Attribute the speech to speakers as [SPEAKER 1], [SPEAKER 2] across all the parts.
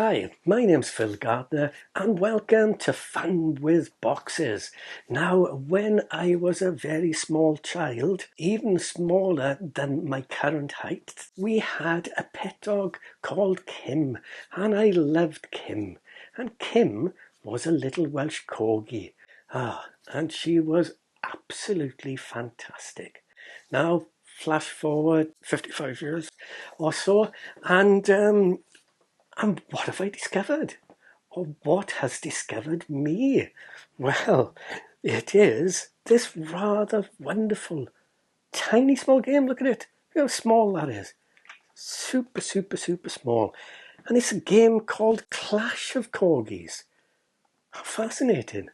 [SPEAKER 1] Hi, my name's Phil Gardner and welcome to Fun with Boxes. Now, when I was a very small child, even smaller than my current height, we had a pet dog called Kim, and I loved Kim. And Kim was a little Welsh Corgi. And she was absolutely fantastic. Now, flash forward 55 years or so, and what have I discovered? Or what has discovered me? Well, it is this rather wonderful, tiny small game. Look at it. Look how small that is. Super, super, super small. And it's a game called Clash of Corgis. How fascinating.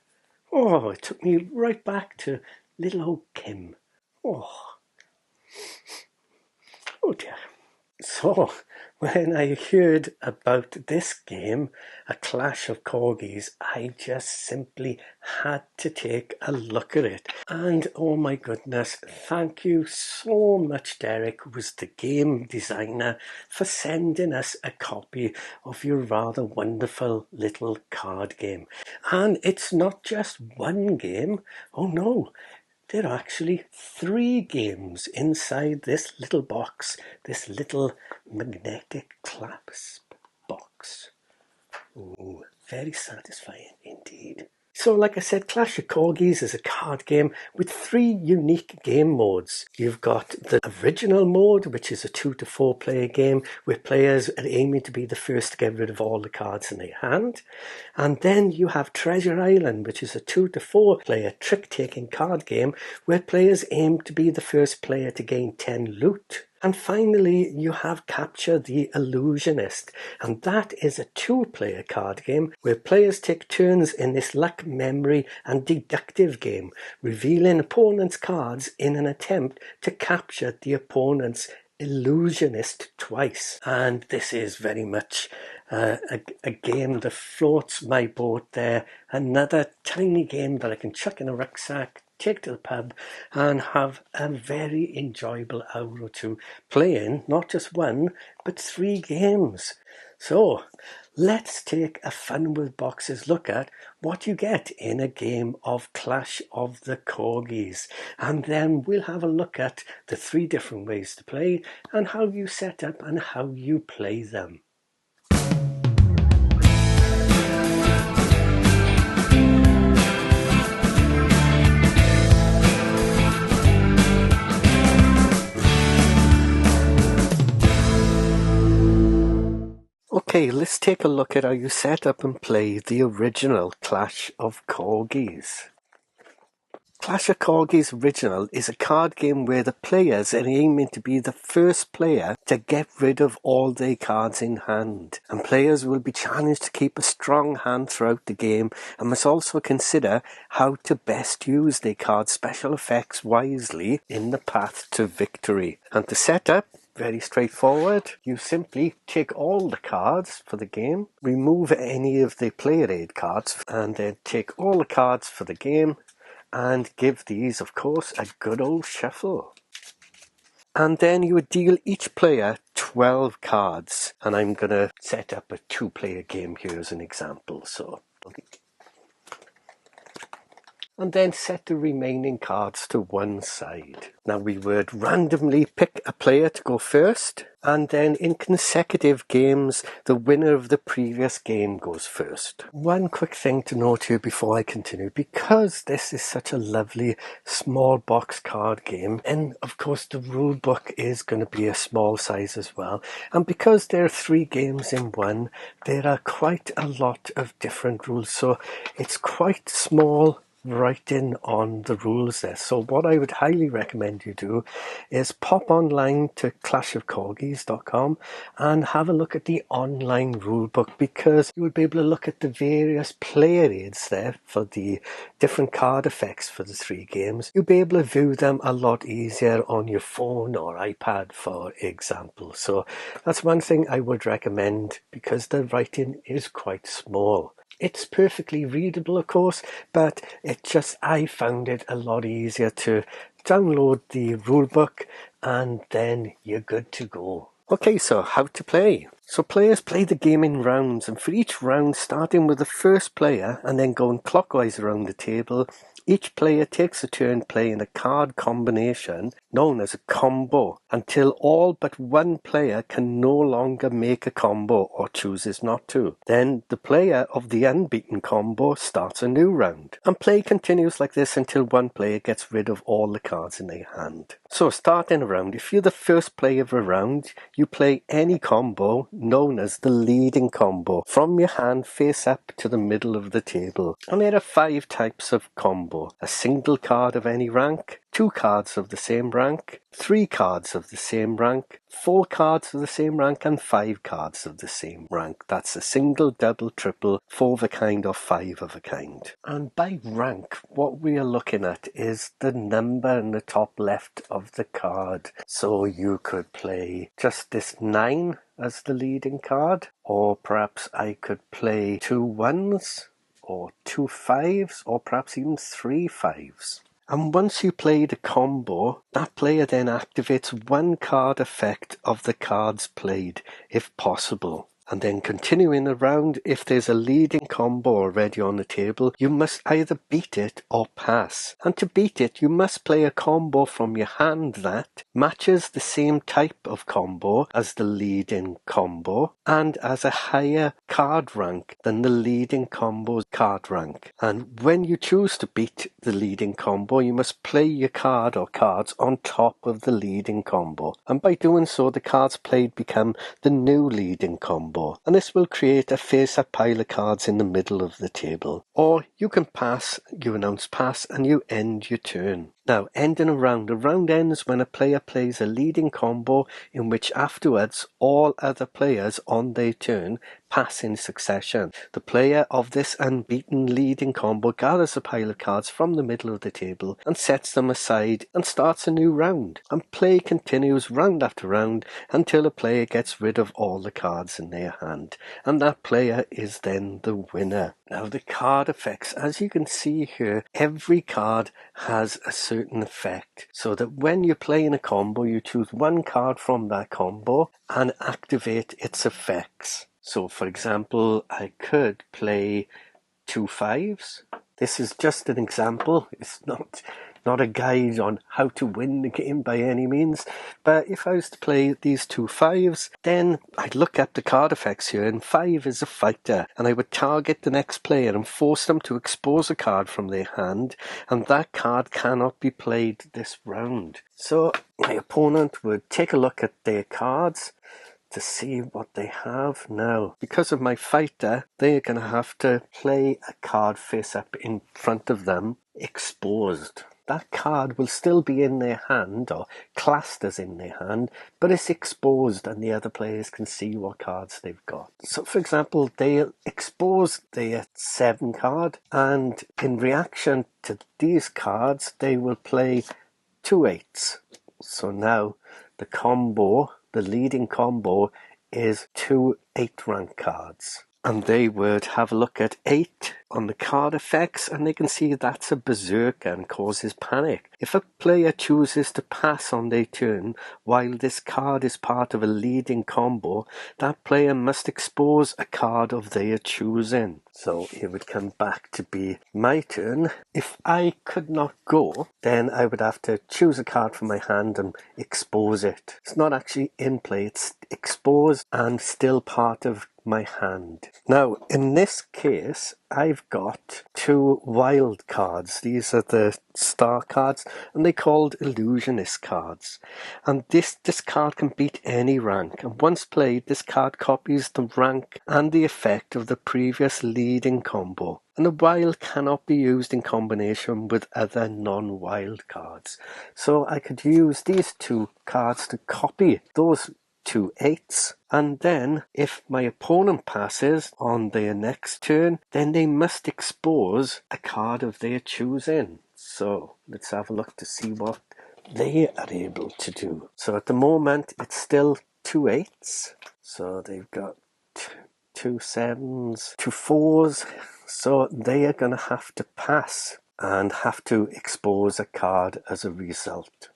[SPEAKER 1] Oh, it took me right back to little old Kim. Oh dear. So, when I heard about this game, A Clash of Corgis, I just simply had to take a look at it. And oh my goodness, thank you so much, Deric, who was the game designer, for sending us a copy of your rather wonderful little card game. And it's not just one game. Oh no. There are actually 3 games inside this little box, this little magnetic clasp box. Ooh, very satisfying indeed. So like I said, Clash of Corgis is a card game with 3 unique game modes. You've got the original mode, which is a 2 to 4 player game where players are aiming to be the first to get rid of all the cards in their hand. And then you have Treasure Island, which is a 2 to 4 player trick-taking card game where players aim to be the first player to gain 10 loot. And finally, you have Capture the Illusionist, and that is a 2-player card game where players take turns in this luck, memory and deductive game, revealing opponents' cards in an attempt to capture the opponent's illusionist twice. And this is very much a game that floats my boat there. Another tiny game that I can chuck in a rucksack, take to the pub and have a very enjoyable hour or two playing not just 1 but 3 games. So let's take a Fun with Boxes look at what you get in a game of Clash of the Corgis, and then we'll have a look at the 3 different ways to play and how you set up and how you play them. Okay, let's take a look at how you set up and play the original Clash of Corgis. Clash of Corgis Original is a card game where the players are aiming to be the first player to get rid of all their cards in hand. And players will be challenged to keep a strong hand throughout the game and must also consider how to best use their card's special effects wisely in the path to victory. And to set up, very straightforward. You simply take all the cards for the game, remove any of the player aid cards, and then take all the cards for the game and give these, of course, a good old shuffle. And then you would deal each player 12 cards. And I'm going to set up a 2-player game here as an example. And then set the remaining cards to one side. Now we would randomly pick a player to go first, and then in consecutive games, the winner of the previous game goes first. One quick thing to note here before I continue, because this is such a lovely small box card game, and of course the rule book is going to be a small size as well, and because there are 3 games in one, there are quite a lot of different rules, so it's quite small writing on the rules there. So what I would highly recommend you do is pop online to clashofcorgis.com and have a look at the online rulebook, because you will be able to look at the various player aids there for the different card effects for the 3 games. You'll be able to view them a lot easier on your phone or iPad, for example. So that's one thing I would recommend, because the writing is quite small. It's perfectly readable, of course, but I found it a lot easier to download the rulebook and then you're good to go. Okay, so how to play. So players play the game in rounds, and for each round, starting with the first player and then going clockwise around the table, each player takes a turn playing a card combination known as a combo until all but one player can no longer make a combo or chooses not to. Then the player of the unbeaten combo starts a new round, and play continues like this until one player gets rid of all the cards in their hand. So starting a round, if you're the first player of a round, you play any combo known as the leading combo from your hand face up to the middle of the table. And there are 5 types of combo: a single card of any rank, 2 cards of the same rank, 3 cards of the same rank, 4 cards of the same rank, and 5 cards of the same rank. That's a single, double, triple, 4 of a kind or 5 of a kind. And by rank, what we are looking at is the number in the top left of the card. So you could play just this 9 as the leading card, or perhaps I could play 2 1s, or 2 5s, or perhaps even 3 5s. And once you play the combo, that player then activates 1 card effect of the cards played, if possible. And then continuing the round, if there's a leading combo already on the table, you must either beat it or pass. And to beat it, you must play a combo from your hand that matches the same type of combo as the leading combo and has a higher card rank than the leading combo's card rank. And when you choose to beat the leading combo, you must play your card or cards on top of the leading combo. And by doing so, the cards played become the new leading combo. And this will create a face-up pile of cards in the middle of the table. Or you can pass, you announce pass, and you end your turn. Now, ending a round ends when a player plays a leading combo in which afterwards all other players on their turn pass in succession. The player of this unbeaten leading combo gathers a pile of cards from the middle of the table and sets them aside and starts a new round. And play continues round after round until a player gets rid of all the cards in their hand. And that player is then the winner. Now, the card effects, as you can see here, every card has a certain effect, so that when you're playing a combo, you choose 1 card from that combo and activate its effects. So, for example, I could play 2 5s. This is just an example. It's not a guide on how to win the game by any means. But if I was to play these 2 5s, then I'd look at the card effects here, and 5 is a fighter, and I would target the next player and force them to expose a card from their hand, and that card cannot be played this round. So my opponent would take a look at their cards to see what they have. Now, because of my fighter, they're going to have to play a card face up in front of them, exposed. That card will still be in their hand or classed as in their hand, but it's exposed and the other players can see what cards they've got. So, for example, they'll expose their 7 card, and in reaction to these cards, they will play 2 8s. So now the combo, the leading combo, is 2 8 rank cards. And they would have a look at 8 on the card effects, and they can see that's a berserker and causes panic. If a player chooses to pass on their turn while this card is part of a leading combo, that player must expose a card of their choosing. So it would come back to be my turn. If I could not go, then I would have to choose a card from my hand and expose it. It's not actually in play, it's exposed and still part of my hand. Now, in this case, I've got 2 wild cards. These are the star cards, and they're called Illusionist cards. And this card can beat any rank. And once played, this card copies the rank and the effect of the previous leading combo. And the wild cannot be used in combination with other non-wild cards. So I could use these 2 cards to copy those 2 8s, and then if my opponent passes on their next turn, then they must expose a card of their choosing. So let's have a look to see what they are able to do. So at the moment it's still 2 8s, so they've got 2 7s, 2 4s, so they are going to have to pass and have to expose a card as a result.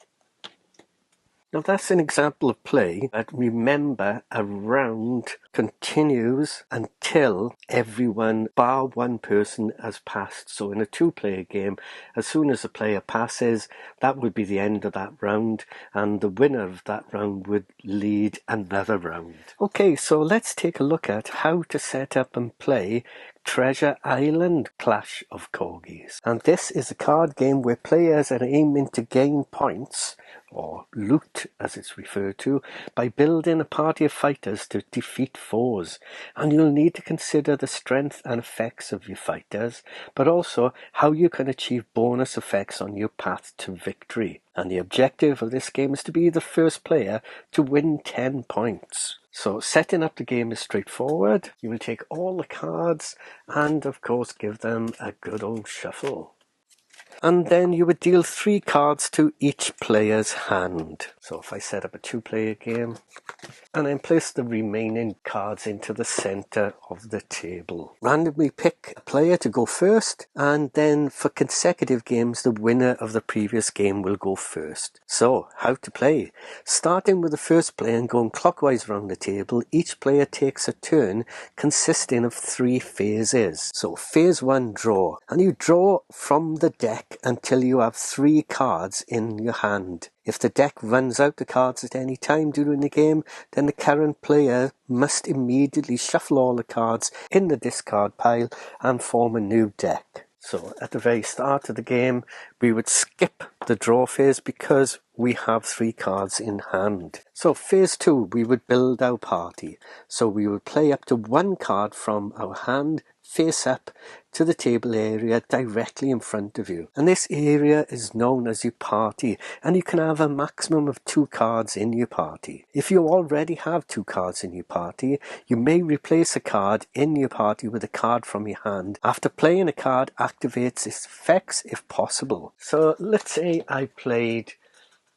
[SPEAKER 1] Now that's an example of play, but remember a round continues until everyone bar one person has passed. So in a two-player game, as soon as a player passes, that would be the end of that round, and the winner of that round would lead another round. Okay, so let's take a look at how to set up and play Treasure Island Clash of Corgis. And this is a card game where players are aiming to gain points, or loot as it's referred to, by building a party of fighters to defeat foes. And you'll need to consider the strength and effects of your fighters, but also how you can achieve bonus effects on your path to victory. And the objective of this game is to be the first player to win 10 points. So setting up the game is straightforward. You will take all the cards and of course give them a good old shuffle. And then you would deal 3 cards to each player's hand. So if I set up a 2-player game, and then place the remaining cards into the center of the table. Randomly pick a player to go first, and then for consecutive games, the winner of the previous game will go first. So, how to play? Starting with the first player and going clockwise around the table, each player takes a turn consisting of 3 phases. So, phase 1, draw. And you draw from the deck until you have 3 cards in your hand. If the deck runs out of cards at any time during the game, then the current player must immediately shuffle all the cards in the discard pile and form a new deck. So at the very start of the game, we would skip the draw phase because we have 3 cards in hand. So phase 2, we would build our party. So we would play up to 1 card from our hand face up to the table area directly in front of you. And this area is known as your party, and you can have a maximum of 2 cards in your party. If you already have 2 cards in your party, you may replace a card in your party with a card from your hand. After playing a card, activates its effects if possible. So let's say I played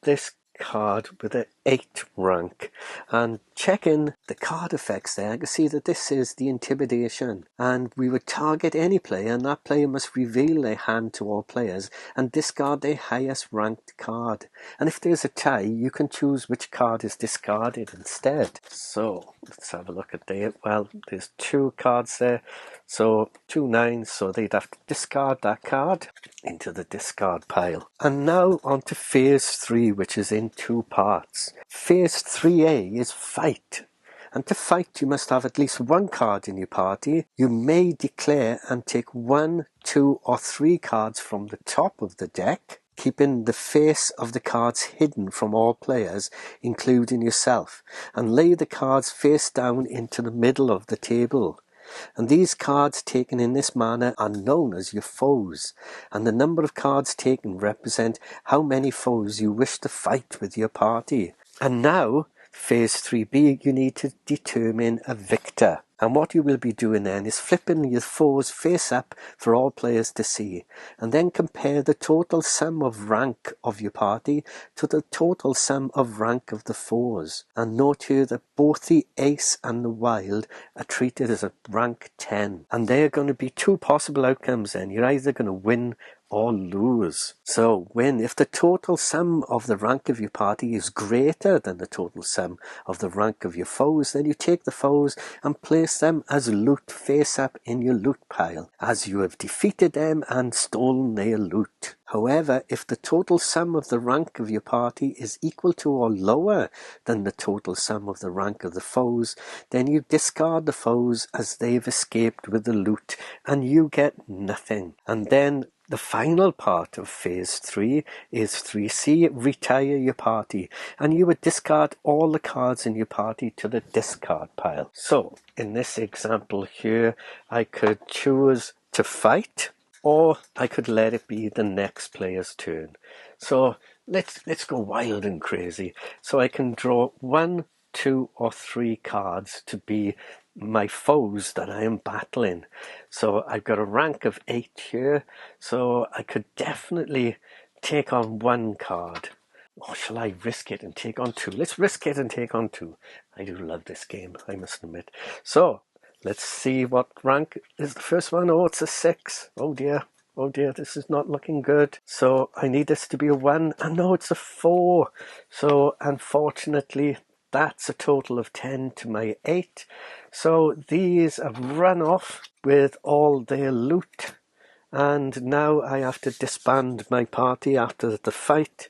[SPEAKER 1] this card with an 8 rank, and checking the card effects there, I can see that this is the intimidation, and we would target any player, and that player must reveal their hand to all players and discard their highest ranked card. And if there's a tie, you can choose which card is discarded instead. So let's have a look at that. Well, there's 2 cards there, so 2 9s, so they'd have to discard that card into the discard pile. And now on to phase 3, which is in 2 parts. Phase 3A is fight. And to fight, you must have at least 1 card in your party. You may declare and take 1, 2 or 3 cards from the top of the deck, keeping the face of the cards hidden from all players, including yourself, and lay the cards face down into the middle of the table. And these cards taken in this manner are known as your foes, and the number of cards taken represent how many foes you wish to fight with your party. And now, phase 3B, you need to determine a victor. And what you will be doing then is flipping your foes face up for all players to see, and then compare the total sum of rank of your party to the total sum of rank of the foes. And note here that both the ace and the wild are treated as a rank 10. And there are going to be 2 possible outcomes then. You're either going to win or lose. So win if the total sum of the rank of your party is greater than the total sum of the rank of your foes, then you take the foes and place them as loot face up in your loot pile, as you have defeated them and stolen their loot. However, if the total sum of the rank of your party is equal to or lower than the total sum of the rank of the foes, then you discard the foes as they've escaped with the loot and you get nothing. And then the final part of phase 3 is 3C, retire your party, and you would discard all the cards in your party to the discard pile. So in this example here, I could choose to fight, or I could let it be the next player's turn. So let's go wild and crazy. So I can draw 1, 2 or 3 cards to be my foes that I am battling. So I've got a rank of 8 here, so I could definitely take on 1 card. Or shall I risk it and take on 2? Let's risk it and take on 2. I do love this game, I must admit. So let's see what rank is the first one. Oh, it's a 6. Oh dear. Oh dear, this is not looking good. So I need this to be a 1, and no, it's a 4. So unfortunately, that's a total of 10 to my 8. So these have run off with all their loot, and now I have to disband my party after the fight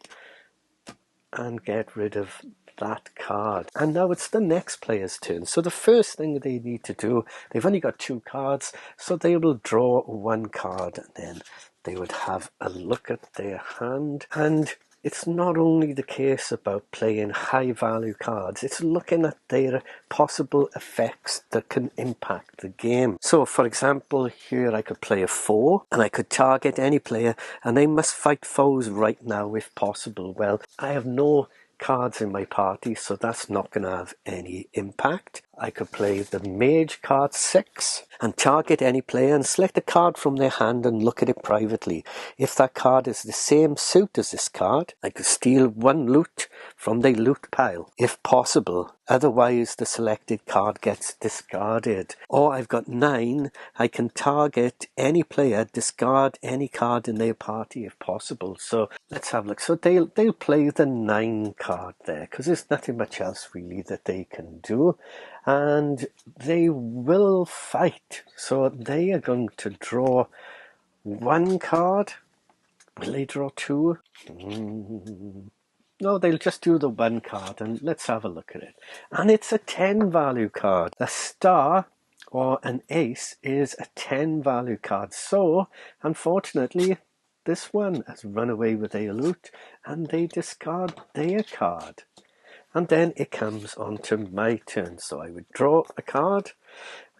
[SPEAKER 1] and get rid of that card. And now it's the next player's turn. So the first thing they need to do, they've only got 2 cards, so they will draw 1 card, and then they would have a look at their hand. And it's not only the case about playing high value cards, it's looking at their possible effects that can impact the game. So for example, here I could play a 4 and I could target any player and they must fight foes right now if possible. Well, I have no cards in my party, so that's not going to have any impact. I could play the Mage card 6 and target any player and select a card from their hand and look at it privately. If that card is the same suit as this card, I could steal 1 loot from their loot pile, if possible. Otherwise, the selected card gets discarded. Or I've got 9, I can target any player, discard any card in their party if possible. So let's have a look. So they'll play the 9 card there, because there's nothing much else really that they can do. And they will fight. So they are going to draw 1 card. Will they draw 2? No, they'll just do the 1 card, and let's have a look at it. And it's a 10 value card. A star or an ace is a 10 value card. So, unfortunately, this one has run away with their loot, and they discard their card. And then it comes on to my turn. So I would draw a card,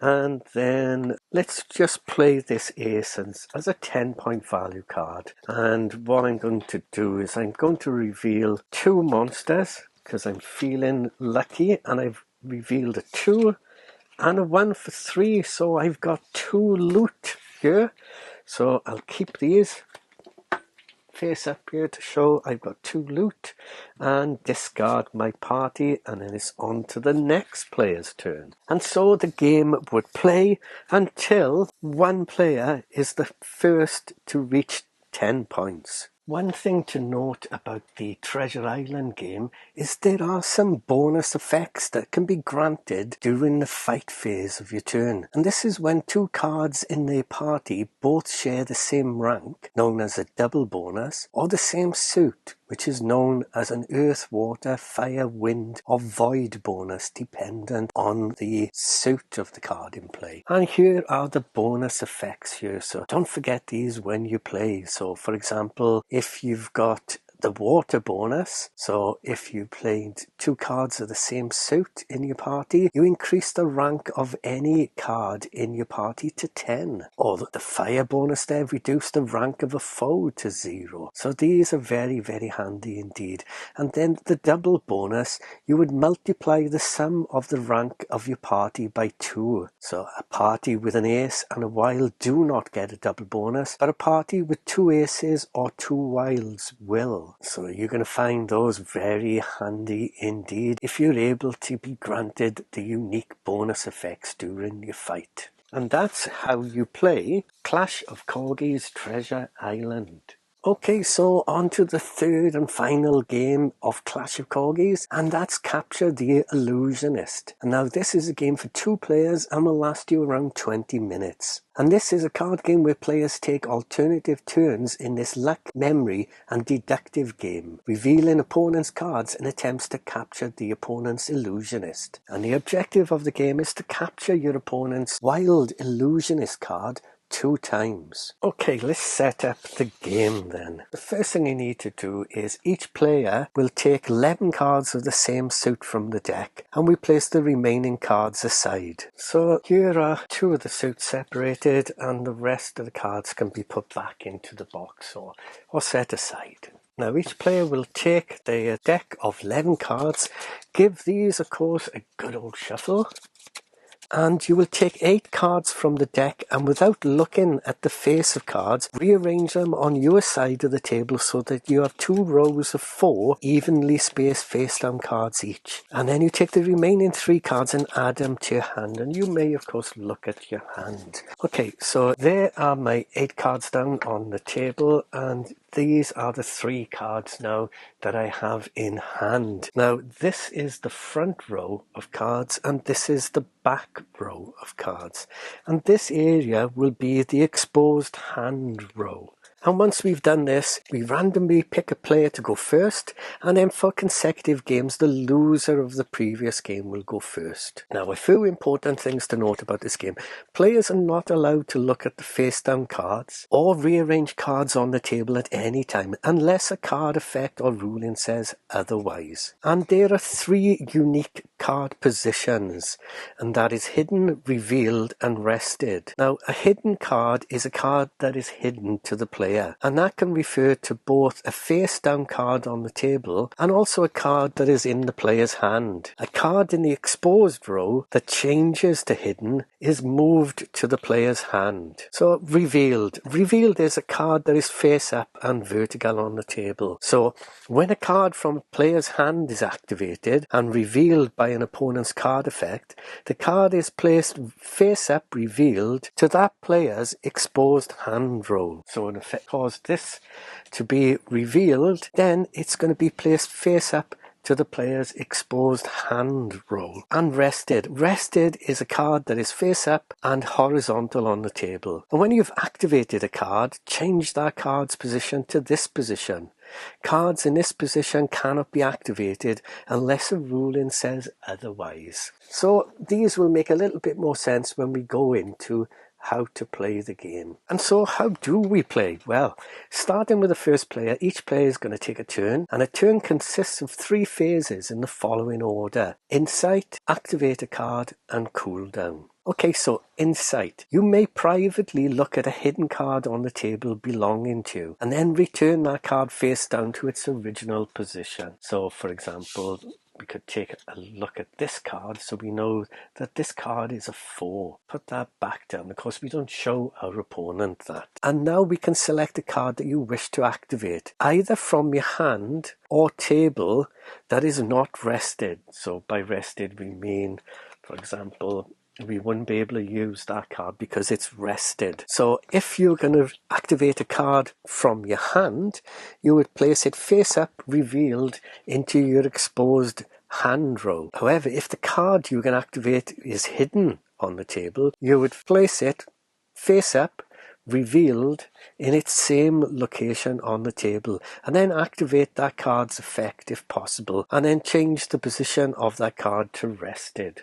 [SPEAKER 1] and then let's just play this ace as a 10-point value card. And what I'm going to do is I'm going to reveal 2 monsters, because I'm feeling lucky, and I've revealed a 2 and a 1 for 3. So I've got 2 loot here. So I'll keep these face up here to show I've got 2 loot, and discard my party, and then it's on to the next player's turn. And so the game would play until 1 player is the first to reach 10 points. One thing to note about the Treasure Island game is there are some bonus effects that can be granted during the fight phase of your turn. And this is when 2 cards in their party both share the same rank, known as a double bonus, or the same suit, which is known as an earth, water, fire, wind, or void bonus, dependent on the suit of the card in play. And here are the bonus effects here, so don't forget these when you play. So for example, if you've got the water bonus, so if you played 2 cards of the same suit in your party, you increase the rank of any card in your party to 10. Or the fire bonus there, reduce the rank of a foe to 0. So these are very, very handy indeed. And then the double bonus, you would multiply the sum of the rank of your party by 2. So a party with an ace and a wild do not get a double bonus, but a party with 2 aces or 2 wilds will. So you're going to find those very handy indeed if you're able to be granted the unique bonus effects during your fight. And that's how you play Clash of Corgis Treasure Island. Okay, so on to the 3rd and final game of Clash of Corgis, and that's Capture the Illusionist. And now this is a game for 2 players and will last you around 20 minutes. And this is a card game where players take alternative turns in this luck, memory and deductive game, revealing opponents' cards in attempts to capture the opponent's illusionist. And the objective of the game is to capture your opponent's wild illusionist card 2 times. Okay, let's set up the game then. The first thing you need to do is each player will take 11 cards of the same suit from the deck, and we place the remaining cards aside. So here are 2 of the suits separated, and the rest of the cards can be put back into the box or set aside. Now each player will take their deck of 11 cards, give these of course a good old shuffle, And you will take 8 cards from the deck and without looking at the face of cards, rearrange them on your side of the table so that you have 2 rows of 4 evenly spaced face down cards each. And then you take the remaining 3 cards and add them to your hand, and you may of course look at your hand. Okay, so there are my 8 cards down on the table, and these are the 3 cards now that I have in hand. Now this is the front row of cards and this is the back row of cards, and this area will be the exposed hand row. And once we've done this, we randomly pick a player to go first, and then for consecutive games, the loser of the previous game will go first. Now, a few important things to note about this game. Players are not allowed to look at the face-down cards or rearrange cards on the table at any time, unless a card effect or ruling says otherwise. And there are 3 unique card positions, and that is hidden, revealed, and rested. Now, a hidden card is a card that is hidden to the player, and that can refer to both a face down card on the table and also a card that is in the player's hand. A card in the exposed row that changes to hidden is moved to the player's hand. So revealed. Revealed is a card that is face up and vertical on the table. So when a card from a player's hand is activated and revealed by an opponent's card effect, the card is placed face up revealed to that player's exposed hand row. So in effect, cause this to be revealed, then it's going to be placed face up to the player's exposed hand row. And rested. Rested is a card that is face up and horizontal on the table. And when you've activated a card, change that card's position to this position. Cards in this position cannot be activated unless a ruling says otherwise. So these will make a little bit more sense when we go into how to play the game. And so how do we play? Well, starting with the first player, each player is going to take a turn, and a turn consists of 3 phases in the following order: Insight, activate a card, and cool down. Okay, so Insight. You may privately look at a hidden card on the table belonging to you, and then return that card face down to its original position. So, for example, we could take a look at this card so we know that this card is a 4. Put that back down because we don't show our opponent that. And now we can select a card that you wish to activate, either from your hand or table that is not rested. So by rested we mean, for example, we wouldn't be able to use that card because it's rested. So if you're going to activate a card from your hand, you would place it face up, revealed, into your exposed hand row. However, if the card you can activate is hidden on the table, you would place it face up, revealed, in its same location on the table, and then activate that card's effect if possible, and then change the position of that card to rested.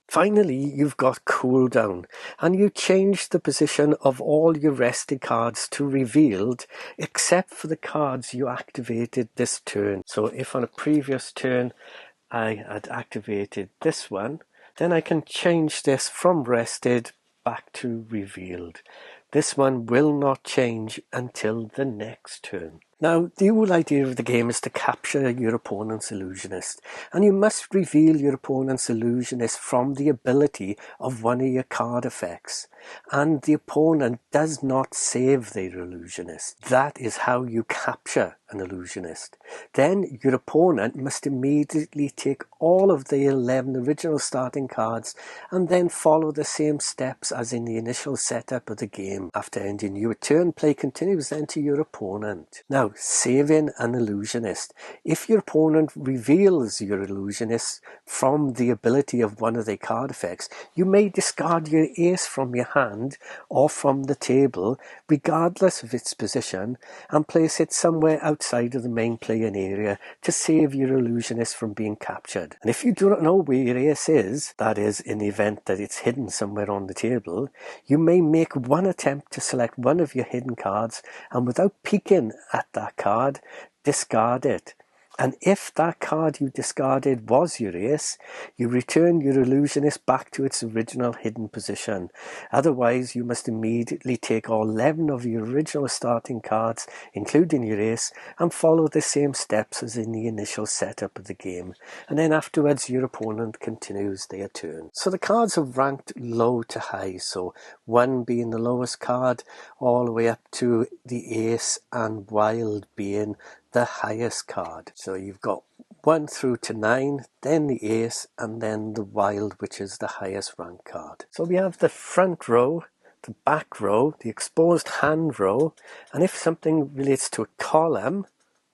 [SPEAKER 1] Finally, you've got cool down, and you change the position of all your rested cards to revealed, except for the cards you activated this turn. So if on a previous turn I had activated this one, then I can change this from rested back to revealed. This one will not change until the next turn. Now, the whole idea of the game is to capture your opponent's illusionist, and you must reveal your opponent's illusionist from the ability of one of your card effects, and the opponent does not save their illusionist. That is how you capture an illusionist. Then your opponent must immediately take all of the 11 original starting cards and then follow the same steps as in the initial setup of the game. After ending your turn, play continues then to your opponent. Now, saving an illusionist. If your opponent reveals your illusionist from the ability of one of their card effects, you may discard your ace from your hand or from the table, regardless of its position, and place it somewhere outside of the main playing area to save your illusionist from being captured. And if you do not know where your ace is, that is, in the event that it's hidden somewhere on the table, you may make one attempt to select one of your hidden cards, and without peeking at that card, discard it. And if that card you discarded was your ace, you return your Illusionist back to its original hidden position. Otherwise, you must immediately take all 11 of your original starting cards, including your ace, and follow the same steps as in the initial setup of the game. And then afterwards, your opponent continues their turn. So the cards are ranked low to high, so 1 being the lowest card, all the way up to the ace and wild being the highest card. So you've got 1 through to 9, then the ace, and then the wild, which is the highest rank card. So we have the front row, the back row, the exposed hand row, and if something relates to a column,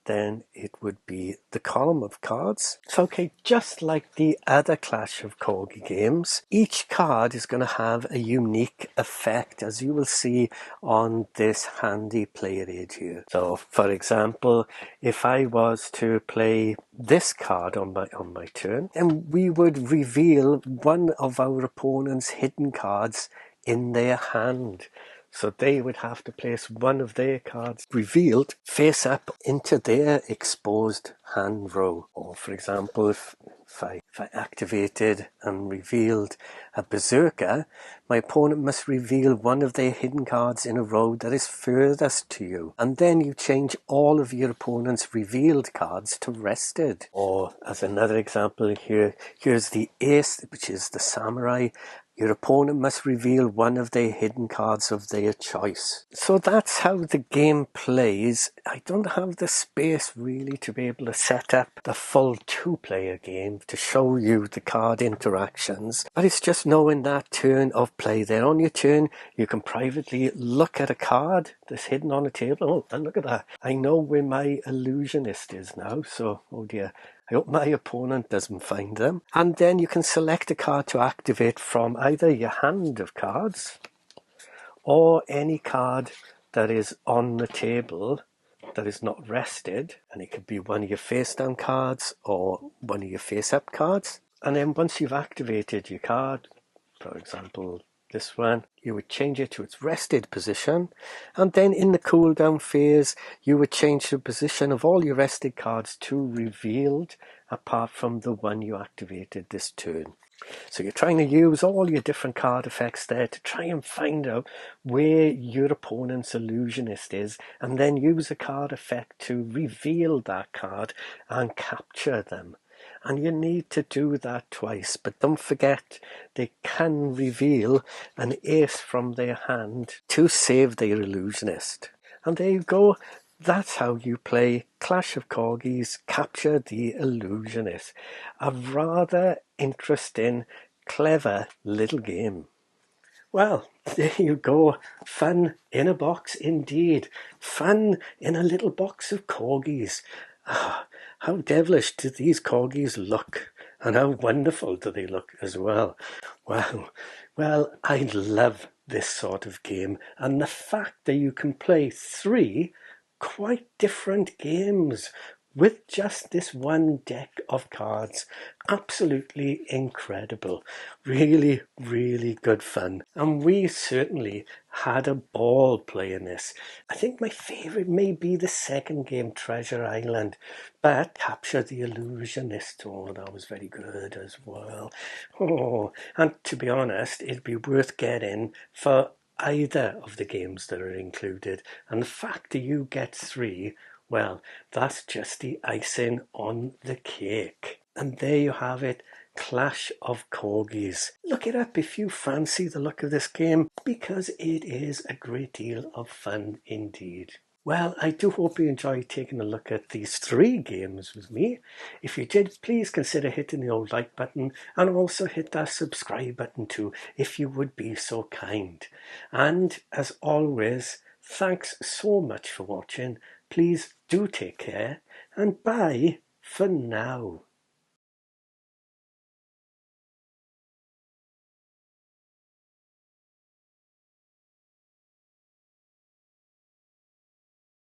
[SPEAKER 1] then it would be the column of cards. So okay, just like the other Clash of Corgi games, each card is going to have a unique effect, as you will see on this handy player aid here. So for example, if I was to play this card on my turn, then we would reveal one of our opponent's hidden cards in their hand. So they would have to place one of their cards revealed face up into their exposed hand row. Or for example, if I activated and revealed a Berserker, my opponent must reveal one of their hidden cards in a row that is furthest to you. And then you change all of your opponent's revealed cards to rested. Or as another example here's the ace, which is the samurai. Your opponent must reveal one of their hidden cards of their choice. So that's how the game plays. I don't have the space really to be able to set up the full 2-player game to show you the card interactions. But it's just knowing that turn of play there. On your turn, you can privately look at a card that's hidden on a table. Oh, and look at that. I know where my Illusionist is now, so, oh dear. I hope my opponent doesn't find them. And then you can select a card to activate from either your hand of cards or any card that is on the table that is not rested. And it could be one of your face down cards or one of your face up cards. And then once you've activated your card, for example, this one, you would change it to its rested position, and then in the cooldown phase you would change the position of all your rested cards to revealed, apart from the one you activated this turn. So you're trying to use all your different card effects there to try and find out where your opponent's Illusionist is, and then use a card effect to reveal that card and capture them. And you need to do that twice, but don't forget they can reveal an ace from their hand to save their Illusionist. And there you go. That's how you play Clash of Corgis, Capture the Illusionist. A rather interesting, clever little game. Well, there you go. Fun in a box indeed. Fun in a little box of Corgis. Ah, how devilish do these Corgis look, and how wonderful do they look as well. Wow. Well, I love this sort of game, and the fact that you can play 3 quite different games with just this one deck of cards. Absolutely incredible. Really, really good fun. And we certainly had a ball playing this. I think my favourite may be the second game, Treasure Island, but Capture the Illusionist, oh, that was very good as well. Oh, and to be honest, it'd be worth getting for either of the games that are included. And the fact that you get 3, well, that's just the icing on the cake. And there you have it, Clash of Corgis. Look it up if you fancy the look of this game, because it is a great deal of fun indeed. Well, I do hope you enjoyed taking a look at these 3 games with me. If you did, please consider hitting the old like button, and also hit that subscribe button too, if you would be so kind. And as always, thanks so much for watching. Please do take care, and bye for now.